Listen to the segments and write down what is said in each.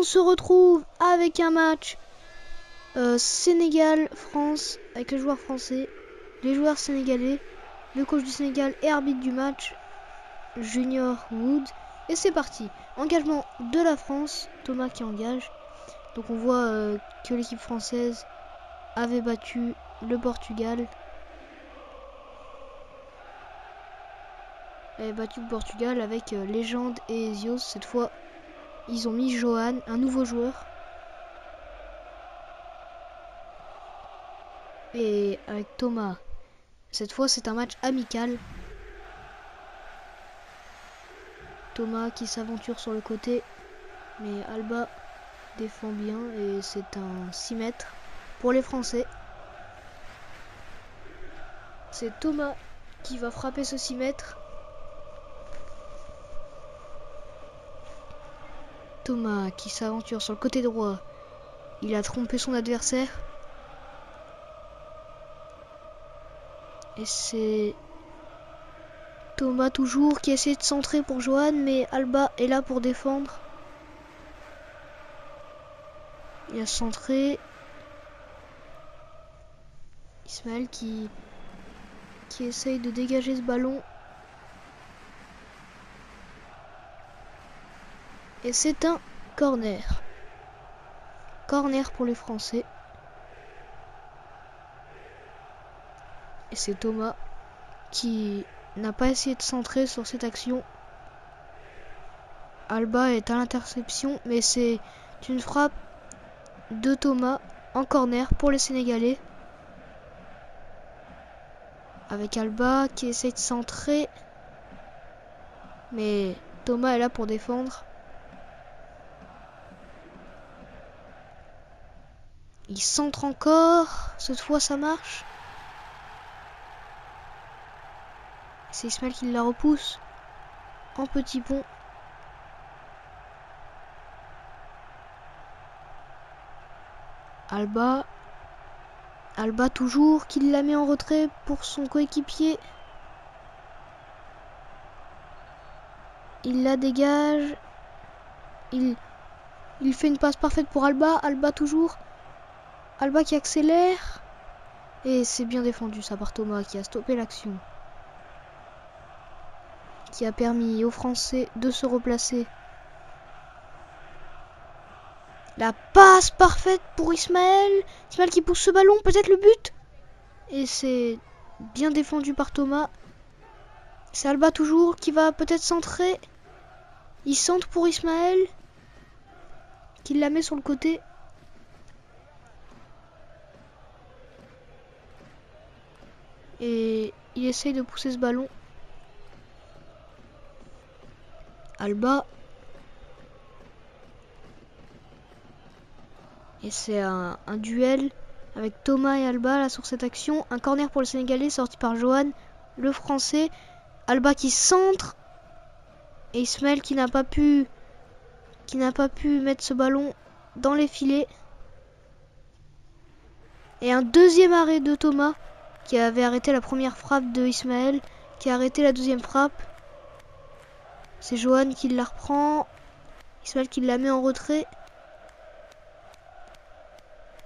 on se retrouve avec un match Sénégal-France avec les joueurs français, les joueurs sénégalais, le coach du Sénégal et arbitre du match, Junior Wood. Et c'est parti. Engagement de la France, Thomas qui engage. Donc on voit que l'équipe française avait battu le Portugal. Elle avait battu le Portugal avec Légende et Ezios. Cette fois, ils ont mis Johan, un nouveau joueur. Et avec Thomas, cette fois c'est un match amical. Thomas qui s'aventure sur le côté, mais Alba défend bien et c'est un 6 mètres pour les Français. C'est Thomas qui va frapper ce 6 mètres. Thomas qui s'aventure sur le côté droit. Il a trompé son adversaire. Et c'est Thomas toujours qui essaie de centrer pour Johan, mais Alba est là pour défendre. Il a centré. Ismaël qui essaye de dégager ce ballon. Et c'est un corner. Corner pour les Français. Et c'est Thomas qui n'a pas essayé de centrer sur cette action. Alba est à l'interception, mais c'est une frappe de Thomas en corner pour les Sénégalais. Avec Alba qui essaye de centrer. Mais Thomas est là pour défendre. Il centre encore. Cette fois ça marche. C'est Ismaël qui la repousse en petit pont. Alba toujours qui la met en retrait pour son coéquipier. Il la dégage. Il fait une passe parfaite pour Alba. Alba toujours. Alba qui accélère. Et c'est bien défendu ça par Thomas qui a stoppé l'action. Qui a permis aux Français de se replacer. La passe parfaite pour Ismaël. Ismaël qui pousse ce ballon, peut-être le but. Et c'est bien défendu par Thomas. C'est Alba toujours qui va peut-être centrer. Il centre pour Ismaël. Qui la met sur le côté. Et il essaye de pousser ce ballon. Alba. Et c'est un duel avec Thomas et Alba là sur cette action. Un corner pour le Sénégalais sorti par Johan, le Français. Alba qui centre. Et Ismaël qui n'a pas pu mettre ce ballon dans les filets. Et un deuxième arrêt de Thomas qui avait arrêté la première frappe de Ismaël, qui a arrêté la deuxième frappe. C'est Johan qui la reprend. Ismaël qui la met en retrait.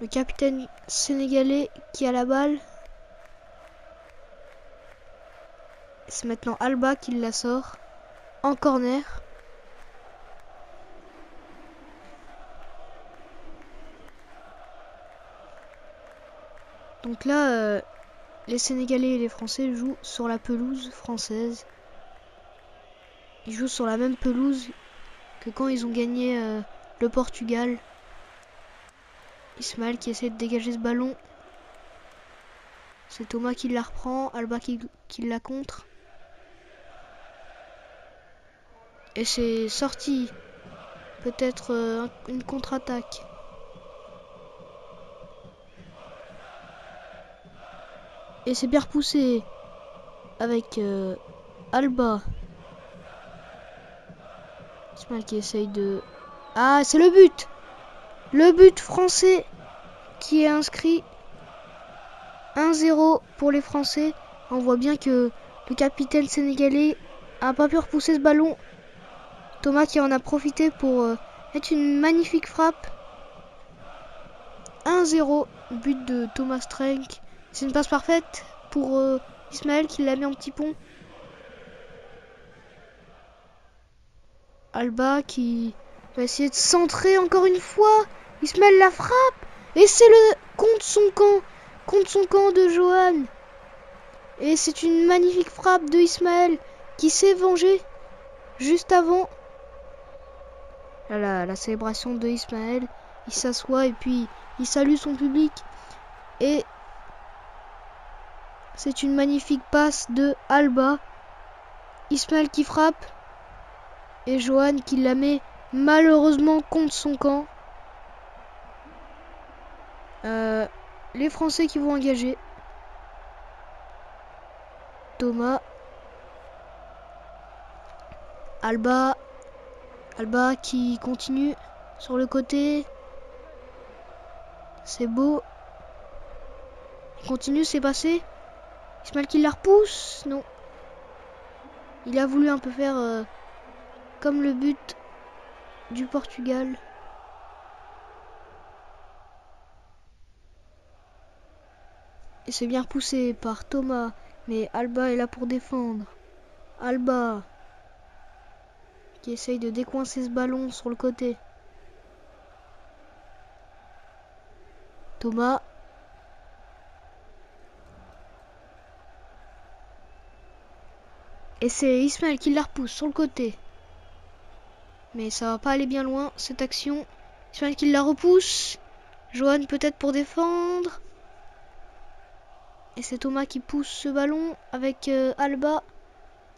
Le capitaine sénégalais qui a la balle. C'est maintenant Alba qui la sort en corner. Donc là, les Sénégalais et les Français jouent sur la pelouse française. Ils jouent sur la même pelouse que quand ils ont gagné le Portugal. Ismaël qui essaie de dégager ce ballon. C'est Thomas qui la reprend. Alba qui la contre. Et c'est sorti. Peut-être une contre-attaque. Et c'est bien repoussé. Avec Alba. Ismaël qui essaye de... Ah, c'est le but! Le but français qui est inscrit. 1-0 pour les Français. On voit bien que le capitaine sénégalais a pas pu repousser ce ballon. Thomas qui en a profité pour C'est une magnifique frappe. 1-0, but de Thomas Strank. C'est une passe parfaite pour Ismaël qui l'a mis en petit pont. Alba qui va essayer de centrer encore une fois. Ismaël la frappe. Et c'est le contre son camp de Johan. Et c'est une magnifique frappe de Ismaël qui s'est vengé juste avant. Là, la célébration de Ismaël. Il s'assoit et puis il salue son public. Et c'est une magnifique passe de Alba. Ismaël qui frappe. Et Johan qui la met malheureusement contre son camp. Les Français qui vont engager. Thomas. Alba qui continue sur le côté. C'est beau. Il continue, c'est passé. Ismaël qui la repousse. Non. Il a voulu un peu faire comme le but du Portugal. Et c'est bien repoussé par Thomas. Mais Alba est là pour défendre. Alba qui essaye de décoincer ce ballon sur le côté. Thomas. Et c'est Ismaël qui la repousse sur le côté. Mais ça va pas aller bien loin cette action. Ismaël qui la repousse. Johan peut-être pour défendre. Et c'est Thomas qui pousse ce ballon avec Alba.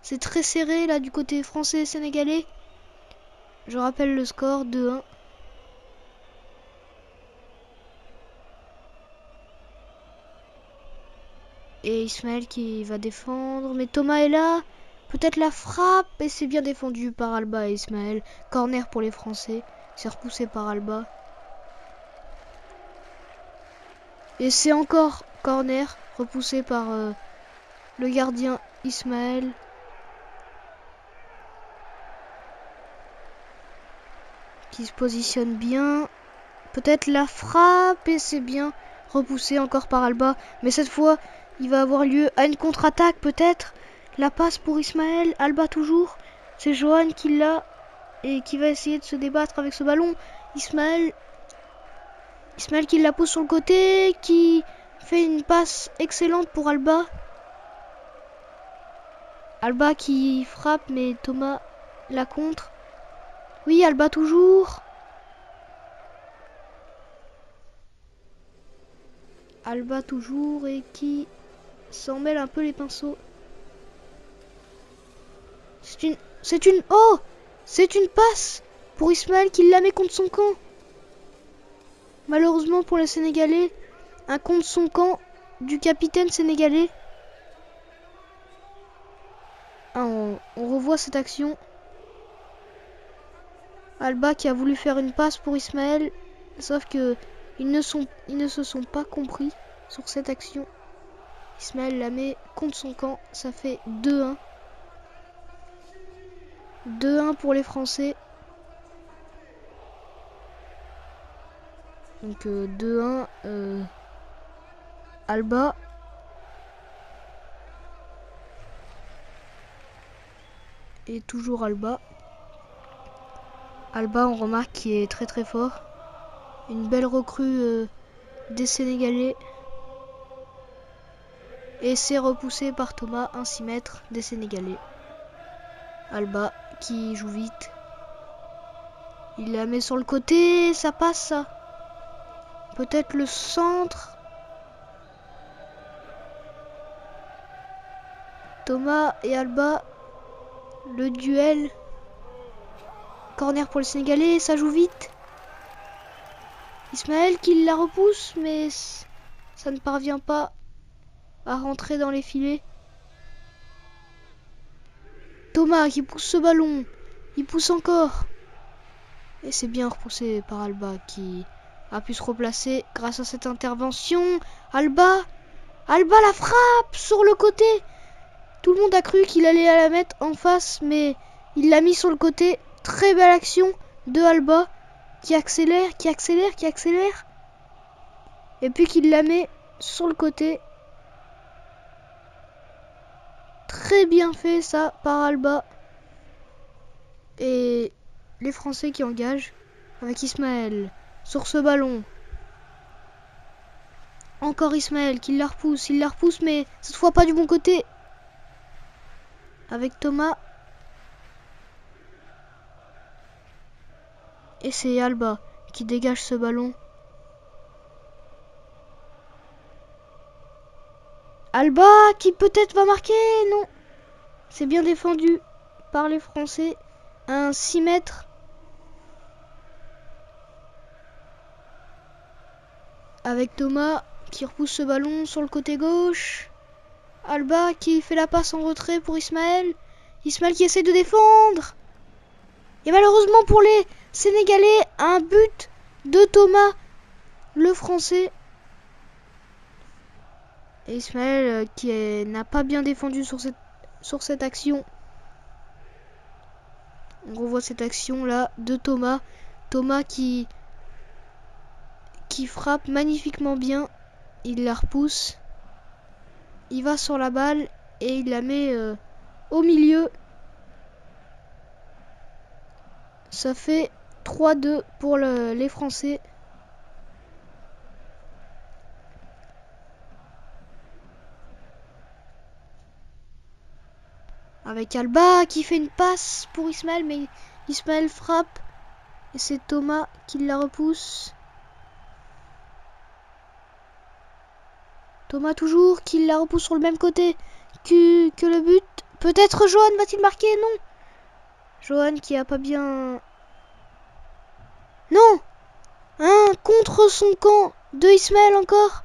C'est très serré là du côté français et sénégalais. Je rappelle le score 2-1. Et Ismaël qui va défendre. Mais Thomas est là. Peut-être la frappe. Et c'est bien défendu par Alba et Ismaël. Corner pour les Français. C'est repoussé par Alba. Et c'est encore corner. Repoussé par le gardien Ismaël. Qui se positionne bien. Peut-être la frappe. Et c'est bien repoussé encore par Alba. Mais cette fois, il va avoir lieu à une contre-attaque peut-être. La passe pour Ismaël. Alba toujours. C'est Johan qui l'a. Et qui va essayer de se débattre avec ce ballon. Ismaël qui la pose sur le côté. Qui fait une passe excellente pour Alba. Alba qui frappe mais Thomas la contre. Oui, Alba toujours. Alba toujours et qui s'en mêle un peu les pinceaux. C'est une passe pour Ismaël qui la met contre son camp. Malheureusement pour les Sénégalais, un contre son camp du capitaine sénégalais. On revoit cette action. Alba qui a voulu faire une passe pour Ismaël, sauf que ils ne se sont pas compris sur cette action. Ismaël la met contre son camp, ça fait 2-1. 2-1 pour les Français. Donc 2-1 Alba. Et toujours Alba. Alba, on remarque qu'il est très très fort. Une belle recrue des Sénégalais. Et c'est repoussé par Thomas, un 6 mètres des Sénégalais. Alba qui joue vite. Il la met sur le côté, ça passe ça. Peut-être le centre. Thomas et Alba. Le duel. Corner pour le Sénégalais, ça joue vite. Ismaël qui la repousse, mais ça ne parvient pas à rentrer dans les filets. Thomas qui pousse ce ballon. Il pousse encore. Et c'est bien repoussé par Alba qui a pu se replacer grâce à cette intervention. Alba la frappe sur le côté. Tout le monde a cru qu'il allait la mettre en face, mais il l'a mis sur le côté. Très belle action de Alba. qui accélère, qui accélère, qui accélère. Et puis qui la met sur le côté. Très bien fait ça par Alba. Et les Français qui engagent avec Ismaël sur ce ballon. Encore Ismaël qui la repousse, il la repousse mais cette fois pas du bon côté. Avec Thomas. Et c'est Alba qui dégage ce ballon. Alba qui peut-être va marquer, non. C'est bien défendu par les Français. Un 6 mètres. Avec Thomas qui repousse ce ballon sur le côté gauche. Alba qui fait la passe en retrait pour Ismaël. Ismaël qui essaie de défendre. Et malheureusement pour les Sénégalais, un but de Thomas, le Français. Et Ismaël qui n'a pas bien défendu sur cette action. On revoit cette action là de Thomas. Thomas qui frappe magnifiquement bien. Il la repousse. Il va sur la balle et il la met au milieu. Ça fait 3-2 pour les Français. Avec Alba qui fait une passe pour Ismaël, mais Ismaël frappe. Et c'est Thomas qui la repousse. Thomas toujours qui la repousse sur le même côté que le but. Peut-être Johan va-t-il marquer? Non. Johan qui a pas bien... Non. Un contre son camp de Ismaël encore.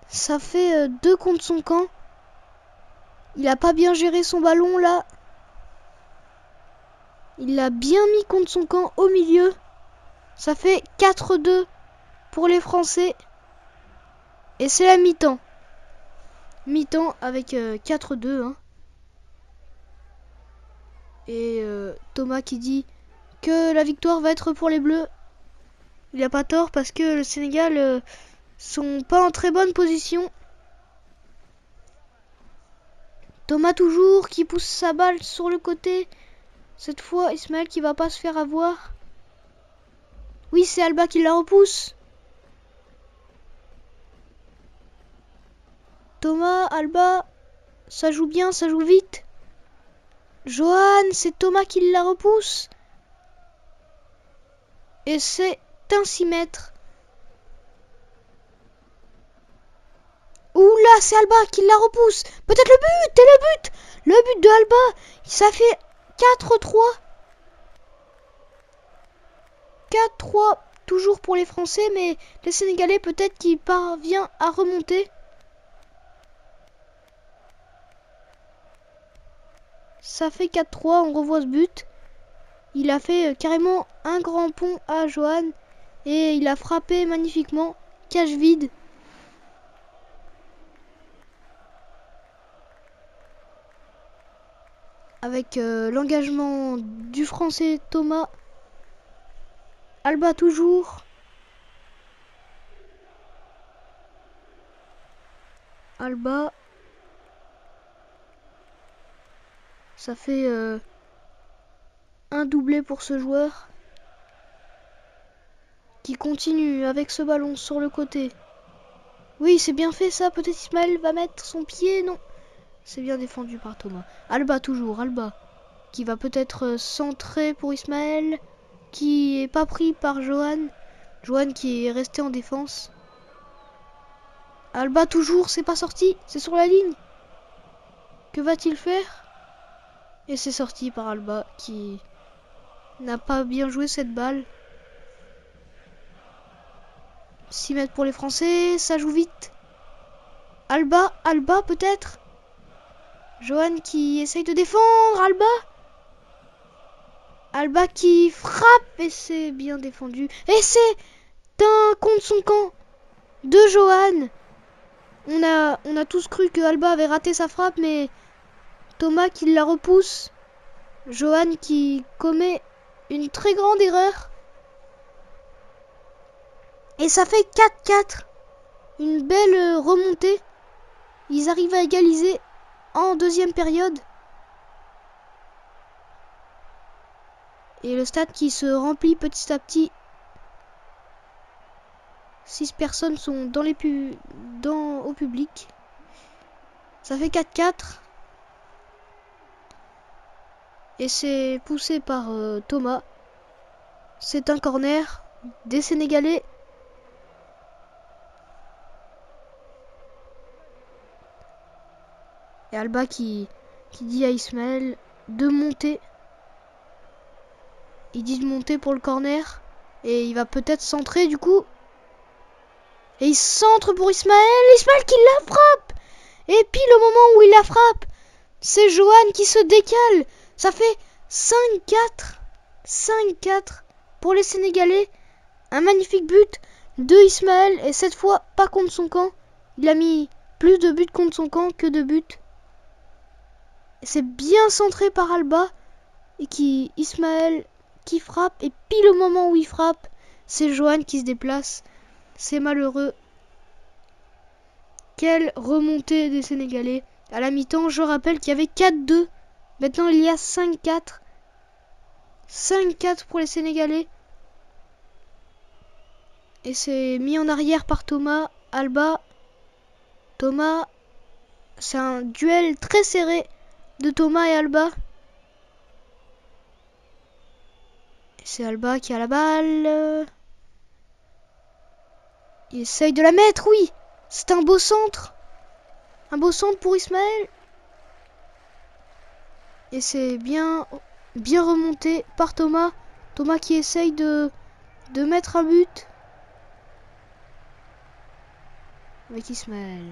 Ça fait 2 contre son camp. Il a pas bien géré son ballon là. Il l'a bien mis contre son camp au milieu. Ça fait 4-2 pour les Français. Et c'est la mi-temps. Mi-temps avec 4-2. Hein. Et Thomas qui dit que la victoire va être pour les Bleus. Il n'a pas tort parce que le Sénégal sont pas en très bonne position. Thomas toujours qui pousse sa balle sur le côté. Cette fois Ismaël qui va pas se faire avoir. Oui, c'est Alba qui la repousse. Thomas, Alba, ça joue bien, ça joue vite. Johan, c'est Thomas qui la repousse. Et c'est un 6 mètres. Oula, c'est Alba qui la repousse. Peut-être le but, et le but. Le but de Alba, ça fait 4-3. 4-3, toujours pour les Français, mais les Sénégalais peut-être qui parvient à remonter. Ça fait 4-3, on revoit ce but. Il a fait carrément un grand pont à Johan et il a frappé magnifiquement, cage vide. Avec l'engagement du Français Thomas. Alba toujours. Alba. Ça fait un doublé pour ce joueur. Qui continue avec ce ballon sur le côté. Oui, c'est bien fait ça. Peut-être Ismaël va mettre son pied. Non. C'est bien défendu par Thomas. Alba toujours. Alba. Qui va peut-être centrer pour Ismaël. Qui est pas pris par Johan. Johan qui est resté en défense. Alba toujours. C'est pas sorti. C'est sur la ligne. Que va-t-il faire? Et c'est sorti par Alba qui n'a pas bien joué cette balle. 6 mètres pour les Français, ça joue vite. Alba peut-être. Johan qui essaye de défendre, Alba qui frappe et c'est bien défendu. Et c'est un contre son camp de Johan. On a tous cru que Alba avait raté sa frappe, mais Thomas qui la repousse. Johan qui commet une très grande erreur. Et ça fait 4-4. Une belle remontée. Ils arrivent à égaliser en deuxième période. Et le stade qui se remplit petit à petit. 6 personnes sont au public. Ça fait 4-4. Et c'est poussé par Thomas. C'est un corner des Sénégalais. Et Alba qui dit à Ismaël de monter. Il dit de monter pour le corner. Et il va peut-être centrer du coup. Et il centre pour Ismaël. Ismaël qui la frappe. Et pile au moment où il la frappe, c'est Johan qui se décale. Ça fait 5-4. 5-4 pour les Sénégalais. Un magnifique but de Ismaël. Et cette fois, pas contre son camp. Il a mis plus de buts contre son camp que de buts. C'est bien centré par Alba. Et Ismaël qui frappe. Et pile au moment où il frappe, c'est Johan qui se déplace. C'est malheureux. Quelle remontée des Sénégalais. À la mi-temps, je rappelle qu'il y avait 4-2. Maintenant, il y a 5-4. 5-4 pour les Sénégalais. Et c'est mis en arrière par Thomas. Alba. Thomas. C'est un duel très serré de Thomas et Alba. C'est Alba qui a la balle. Il essaye de la mettre, oui. C'est un beau centre. Un beau centre pour Ismaël. Et c'est bien remonté par Thomas. Thomas qui essaye de mettre un but. Avec Ismaël.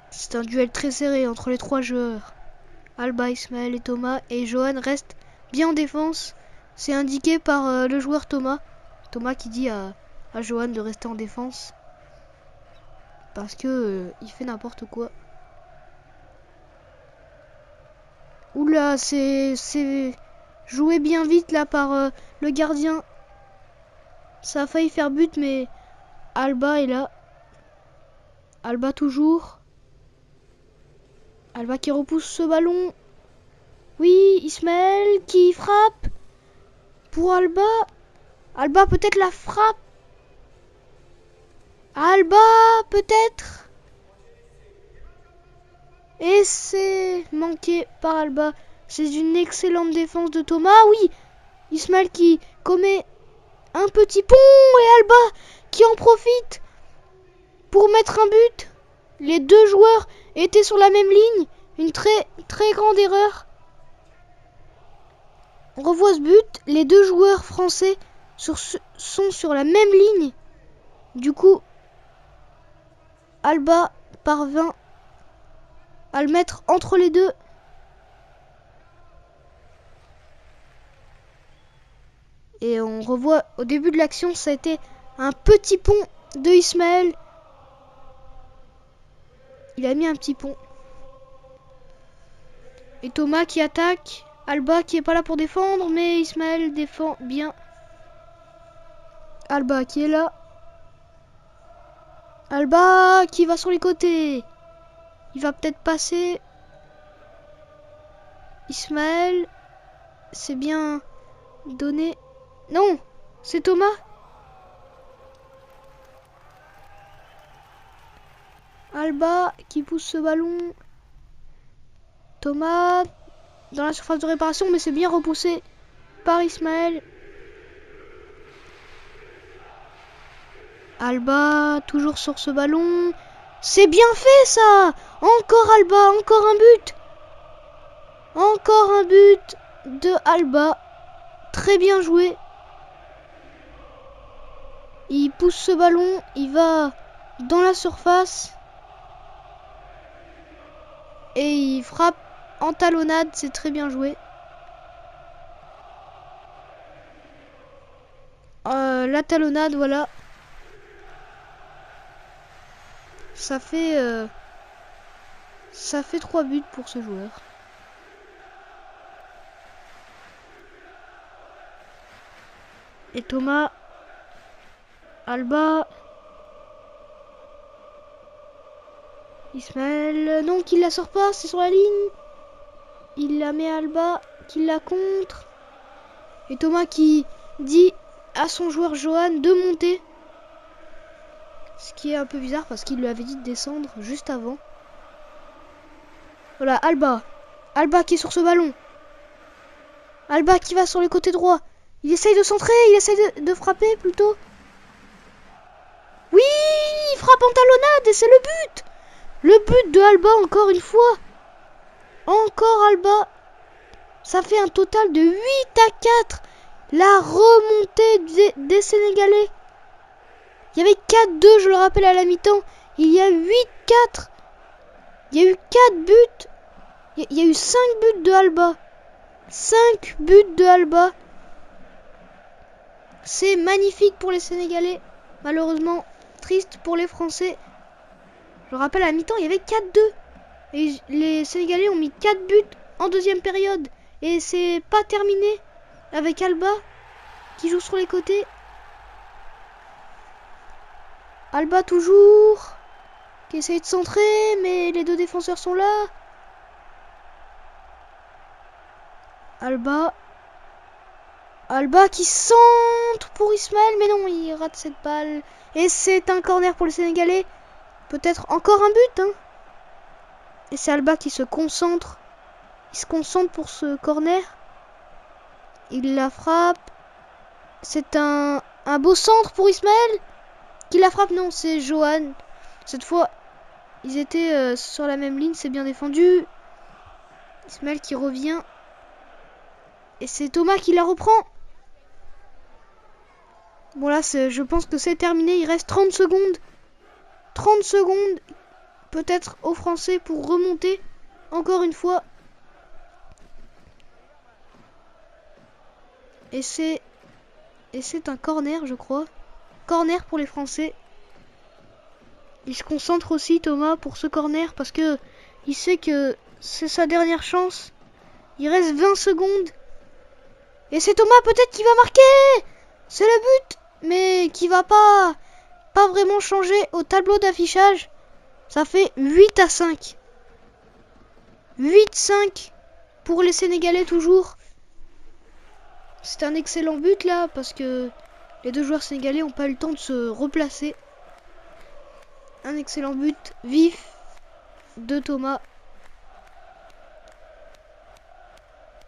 C'est un duel très serré entre les trois joueurs. Alba, Ismaël et Thomas. Et Johan reste bien en défense. C'est indiqué par le joueur Thomas. Thomas qui dit à Johan de rester en défense. Parce que il fait n'importe quoi. Oula, c'est joué bien vite là par le gardien. Ça a failli faire but, mais Alba est là. Alba toujours. Alba qui repousse ce ballon. Oui, Ismaël qui frappe. Pour Alba. Alba peut-être la frappe. Alba peut-être. Et c'est manqué par Alba. C'est une excellente défense de Thomas. Oui, Ismaël qui commet un petit pont et Alba qui en profite pour mettre un but. Les deux joueurs étaient sur la même ligne. Une très très grande erreur. On revoit ce but. Les deux joueurs français sont sur la même ligne. Du coup, Alba parvint à le mettre entre les deux. Et on revoit au début de l'action, ça a été un petit pont de Ismaël. Il a mis un petit pont. Et Thomas qui attaque. Alba qui est pas là pour défendre, mais Ismaël défend bien. Alba qui est là. Alba qui va sur les côtés. Il va peut-être passer. Ismaël. C'est bien donné. Non, c'est Thomas. Alba qui pousse ce ballon. Thomas dans la surface de réparation, mais c'est bien repoussé par Ismaël. Alba toujours sur ce ballon. C'est bien fait ça. Encore Alba, encore un but. Encore un but de Alba. Très bien joué. Il pousse ce ballon, il va dans la surface. Et il frappe en talonnade, c'est très bien joué. La talonnade, voilà. Ça fait 3 buts pour ce joueur. Et Thomas. Alba. Ismaël. Non, qu'il la sort pas, c'est sur la ligne. Il la met à Alba, qui la contre. Et Thomas qui dit à son joueur Johan de monter. Ce qui est un peu bizarre parce qu'il lui avait dit de descendre juste avant. Voilà, Alba. Alba qui est sur ce ballon. Alba qui va sur le côté droit. Il essaye de centrer, il essaye de frapper plutôt. Oui, il frappe en talonnade et c'est le but. Le but de Alba encore une fois. Encore Alba. Ça fait un total de 8-4. La remontée des Sénégalais. Il y avait 4-2, je le rappelle, à la mi-temps. Il y a 8-4. Il y a eu 4 buts. Il y a eu 5 buts de Alba. 5 buts de Alba. C'est magnifique pour les Sénégalais. Malheureusement, triste pour les Français. Je le rappelle, à la mi-temps, il y avait 4-2. Et les Sénégalais ont mis 4 buts en deuxième période. Et c'est pas terminé avec Alba qui joue sur les côtés. Alba toujours qui essaye de centrer, mais les deux défenseurs sont là. Alba qui centre pour Ismaël, mais non, il rate cette balle. Et c'est un corner pour les Sénégalais. Peut-être encore un but, hein. Et c'est Alba qui se concentre. Il se concentre pour ce corner. Il la frappe. C'est un beau centre pour Ismaël. Qui la frappe? Non, c'est Johan. Cette fois, ils étaient sur la même ligne. C'est bien défendu. Ismaël qui revient. Et c'est Thomas qui la reprend. Bon là, je pense que c'est terminé. Il reste 30 secondes. 30 secondes. Peut-être aux Français pour remonter. Encore une fois. Et c'est un corner, je crois. Corner pour les Français. Il se concentre aussi, Thomas, pour ce corner. Parce que il sait que c'est sa dernière chance. Il reste 20 secondes. Et c'est Thomas peut-être qui va marquer. C'est le but. Mais qui va pas vraiment changer au tableau d'affichage. Ça fait 8-5. 8-5 pour les Sénégalais toujours. C'est un excellent but là parce que les deux joueurs sénégalais n'ont pas eu le temps de se replacer. Un excellent but vif de Thomas.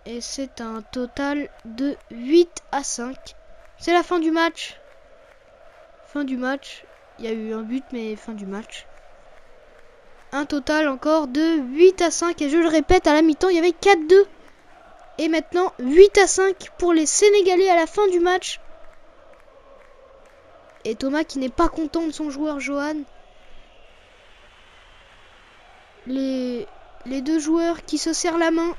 Et c'est un total de 8-5. C'est la fin du match. Fin du match. Il y a eu un but mais fin du match. Un total encore de 8-5. Et je le répète, à la mi-temps, il y avait 4-2. Et maintenant, 8-5 pour les Sénégalais à la fin du match. Et Thomas qui n'est pas content de son joueur Johan. Les deux joueurs qui se serrent la main.